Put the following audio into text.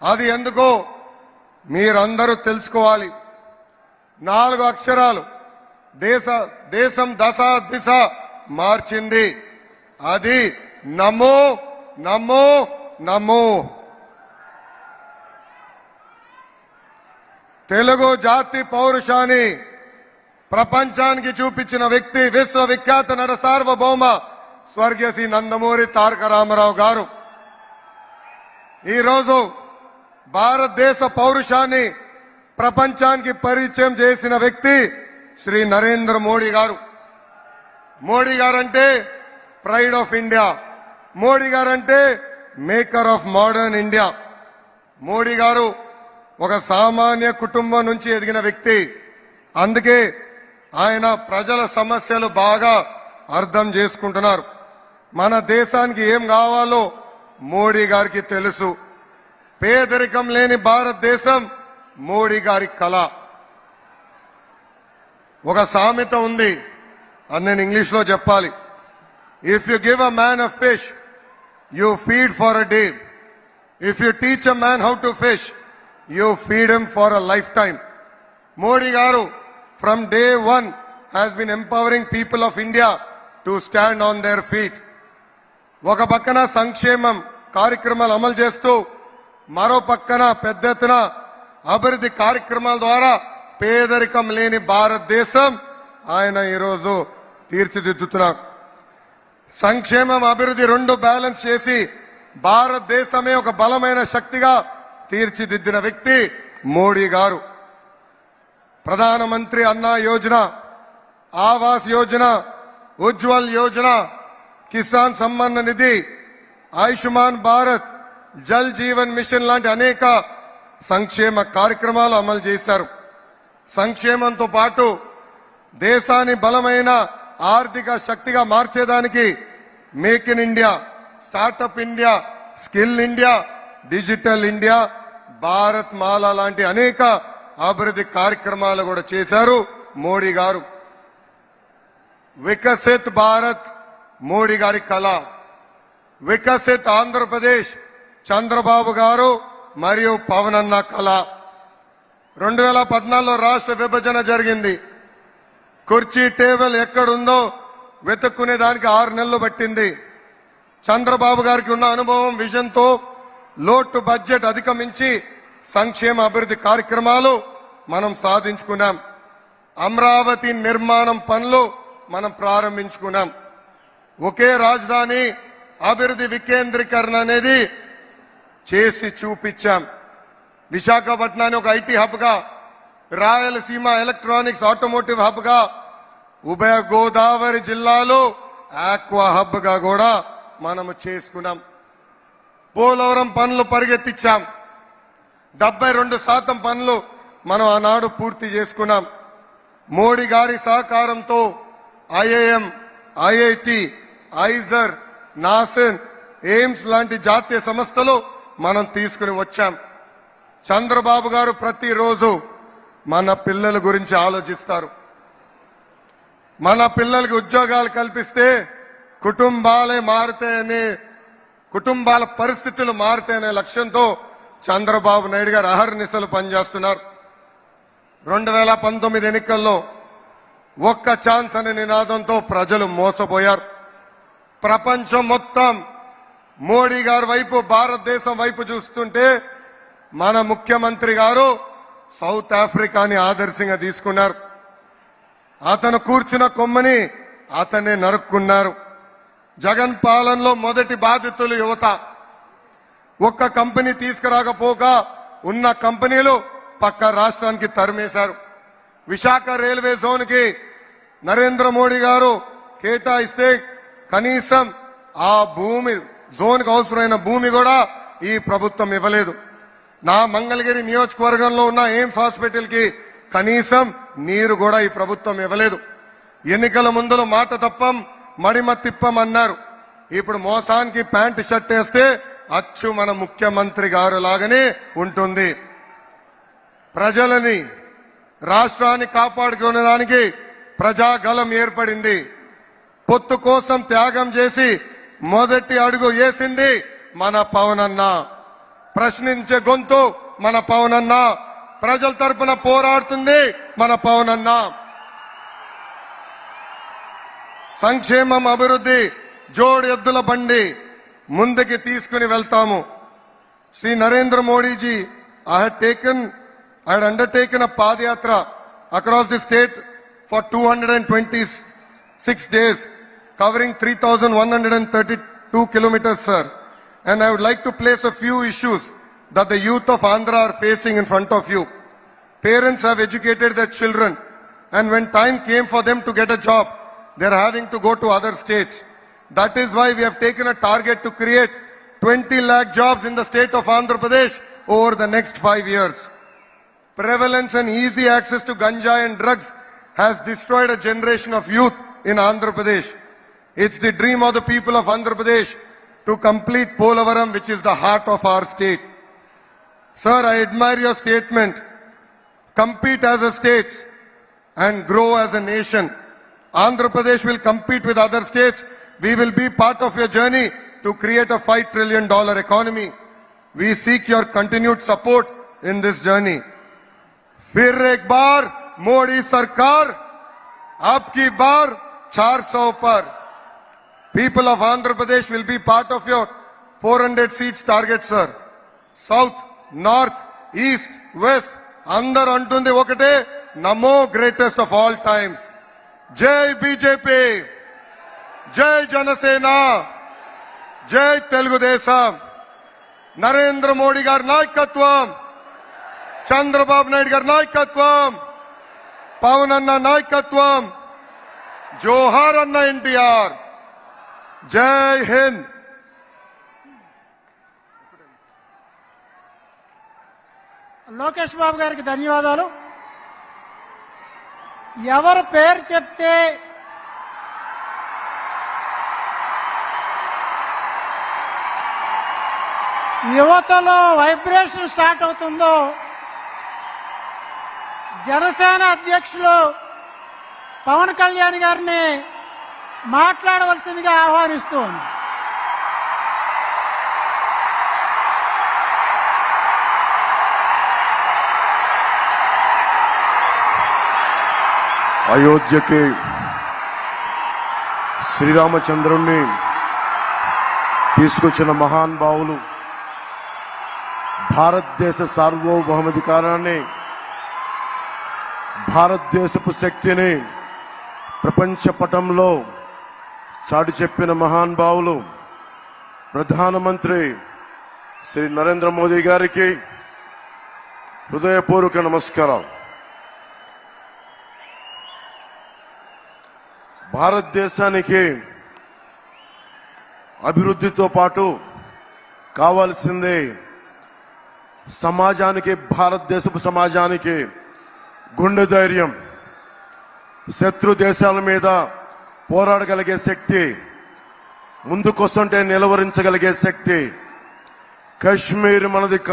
అది ఎందుకో మీరందరూ తెలుసుకోవాలి. 4 అక్షరాలు దేశం దశ దిశ మార్చింది. అది నమో నమో నమో. తెలుగు జాతి పౌరుషాన్ని ప్రపంచానికి చూపించిన వ్యక్తి విశ్వవిఖ్యాత నట సార్వభౌమ స్వర్గీయ శ్రీ నందమూరి తారక రామారావు గారు. ఈరోజు భారతదేశ పౌరుషాన్ని ప్రపంచానికి పరిచయం చేసిన వ్యక్తి శ్రీ నరేంద్ర మోడీ గారు. Modi guarantee pride of India. Modi guarantee maker of modern India. Modi గారు ఒక సామాన్య కుటుంబం నుంచి ఎదిగిన వ్యక్తి. అందుకే ఆయన ప్రజల సమస్యలు బాగా అర్థం చేసుకుంటున్నారు. మన దేశానికి ఏం కావాలో మోడీ గారికి తెలుసు. పేదరికం లేని భారతదేశం మోడీ గారి కళ. ఒక సామెత ఉంది, అది నేను ఇంగ్లీష్ లో చెప్పాలి. If you give a man a fish you feed for a day. If you teach a man how to fish you feed him for a life time. Modi గారు from day one has been empowering people of India to stand on their feet. ఒక పక్కన సంక్షేమం కార్యక్రమాలు అమలు చేస్తూ మరో పక్కన పెద్ద ఎత్తున అభివృద్ధి కార్యక్రమాల ద్వారా పేదరికం లేని భారతదేశం ఆయన ఈరోజు తీర్చిదిద్దుతున్నారు. సంక్షేమం అభివృద్ధి రెండు బ్యాలెన్స్ చేసి భారతదేశమే ఒక బలమైన శక్తిగా తీర్చిదిద్దిన వ్యక్తి మోడీ గారు. ప్రధానమంత్రి అన్న యోజన, ఆవాస్ యోజన, ఉజ్వల్ యోజన, కిసాన్ సమ్మాన్ నిధి, ఆయుష్మాన్ భారత్, జల్ జీవన్ మిషన్ లాంటి అనేక సంక్షేమ కార్యక్రమాలు అమలు చేశారు. సంక్షేమంతో పాటు దేశాన్ని బలమైన ఆర్థిక శక్తిగా మార్చేదానికి make in India, startup India, skill India, digital India, Bharatmala లాంటి అనేక అభివృద్ధి కార్యక్రమాలు కూడా చేశారు మోడీ గారు. వికసిత్ భారత్ మోడీ గారి కళ. వికసిత్ ఆంధ్రప్రదేశ్ చంద్రబాబు గారు మరియు పవన్ అన్న కళ. 2014లో రాష్ట్ర విభజన జరిగింది. కుర్చీ టేబుల్ ఎక్కడుందో వెతుక్కునే దానికి 6 నెలలు పట్టింది. చంద్రబాబు గారికి ఉన్న అనుభవం, విజన్తో లోటు బడ్జెట్ అధిగమించి సంక్షేమ అభివృద్ధి కార్యక్రమాలు మనం సాధించుకున్నాం. అమరావతి నిర్మాణం పనులు మనం ప్రారంభించుకున్నాం. ఒకే రాజధాని అభివృద్ధి వికేంద్రీకరణ అనేది చేసి చూపించాం. విశాఖపట్నాన్ని ఒక ఐటీ హబ్ గా, రాయలసీమ ఎలక్ట్రానిక్స్ ఆటోమోటివ్ హబ్ గా, ఉభయ గోదావరి జిల్లాలో ఆక్వా హబ్ గా కూడా మనము చేసుకున్నాం. పోలవరం పనులు పరిగెత్తించాం. 72% పనులు మనం ఆనాడు పూర్తి చేసుకున్నాం. మోడీ గారి సహకారంతో IIM, IIT, IISER, NACIN, AIIMS లాంటి జాతీయ సంస్థలు మనం తీసుకుని వచ్చాం. చంద్రబాబు గారు ప్రతిరోజు మన పిల్లల గురించి ఆలోచిస్తారు. మన పిల్లలకి ఉద్యోగాలు కల్పిస్తే కుటుంబాలే మారుతాయని, కుటుంబాల పరిస్థితులు మారుతాయనే లక్ష్యంతో చంద్రబాబు నాయుడు గారు అహర్నిశలు పనిచేస్తున్నారు. 2019 ఎన్నికల్లో ఒక్క ఛాన్స్ అనే నినాదంతో ప్రజలు మోసపోయారు. ప్రపంచం మొత్తం మోడీ గారి వైపు, భారతదేశం వైపు చూస్తుంటే మన ముఖ్యమంత్రి గారు సౌత్ ఆఫ్రికాని ఆదర్శంగా తీసుకున్నారు. అతను కూర్చున్న కొమ్మని అతనే నరుక్కున్నారు. జగన్ పాలనలో మొదటి బాధితులు యువత. ఒక్క కంపెనీ తీసుకురాకపోగా ఉన్న కంపెనీలు పక్క రాష్ట్రానికి తరిమేశారు. విశాఖ రైల్వే జోన్ కి నరేంద్ర మోడీ గారు కేటాయిస్తే కనీసం ఆ భూమి, జోన్ కు అవసరమైన భూమి కూడా ఈ ప్రభుత్వం ఇవ్వలేదు. నా మంగళగిరి నియోజకవర్గంలో ఉన్న ఎయిమ్స్ హాస్పిటల్ కి కనీసం నీరు కూడా ఈ ప్రభుత్వం ఇవ్వలేదు. ఎన్నికల ముందులో మాట తప్పం, మడిమ తిప్పం అన్నారు. ఇప్పుడు మోసానికి ప్యాంటు షర్ట్ వేస్తే అచ్చు మన ముఖ్యమంత్రి గారు లాగానే ఉంటుంది. ప్రజలని, రాష్ట్రాన్ని కాపాడుకునేదానికి ప్రజాగలం ఏర్పడింది. పొత్తు కోసం త్యాగం చేసి మొదటి అడుగు వేసింది మన పవన్ అన్న. ప్రశ్నించే గొంతు మన పవన్ అన్న, ప్రజల తరపున పోరాడుతుంది మన పవన్ అన్న. సంక్షేమం, అభివృద్ధి జోడు ఎద్దుల బండి ముందుకి తీసుకుని వెళ్తాము. Shri Narendra Modiji I had undertaken a Padayatra across the state for 226 days, covering 3,132 kilometers, sir. And I would like to place a few issues that the youth of Andhra are facing in front of you. Parents have educated their children, and when time came for them to get a job, they are having to go to other states. That is why we have taken a target to create 20 lakh jobs in the state of Andhra Pradesh over the next 5 years. Prevalence and easy access to ganja and drugs has destroyed a generation of youth in Andhra Pradesh. It's the dream of the people of Andhra Pradesh to complete Polavaram, which is the heart of our state. Sir, I admire your statement. Compete as a state and grow as a nation. Andhra Pradesh will compete with other states. We will be part of your journey to create a $5 trillion economy. We seek your continued support in this journey. फिर एक बार मोदी सरकार, अब की बार 400 पर. People of Andhra Pradesh will be part of your 400 seats target, sir. South, North, East, West, అందరు అంటుంది ఒకటే, నమో greatest of all times. జై బీజేపీ, జై జనసేన, జై తెలుగుదేశం. నరేంద్ర మోడీ గారి నాయకత్వం, చంద్రబాబు నాయుడు గారి నాయకత్వం, పవన్ అన్న నాయకత్వం, జోహార్ అన్న ఎన్టీఆర్. జై హింద్. లోకేష్ బాబు గారికి ధన్యవాదాలు. ఎవరు పేరు చెప్తే యువతలో వైబ్రేషన్ స్టార్ట్ అవుతుందో జనసేన అధ్యక్షులు పవన్ కళ్యాణ్ గారిని మాట్లాడవలసిందిగా ఆహ్వానిస్తూ ఉంది. అయోధ్యకి శ్రీరామచంద్రుణ్ణి తీసుకొచ్చిన మహానుభావులు, భారతదేశ సార్వభౌమాధికారాన్ని, భారతదేశపు శక్తిని ప్రపంచ పటంలో చాటి చెప్పిన మహానుభావులు ప్రధానమంత్రి శ్రీ నరేంద్ర మోదీ గారికి హృదయపూర్వక నమస్కారాలు. భారతదేశానికి అభివృద్ధితో పాటు కావాల్సిందే సమాజానికి, భారతదేశపు సమాజానికి గుండె ధైర్యం, శత్రు దేశాల మీద పోరాడగలిగే శక్తి, ముందుకొస్తుంటే నిలవరించగలిగే శక్తి. కశ్మీర్ మనది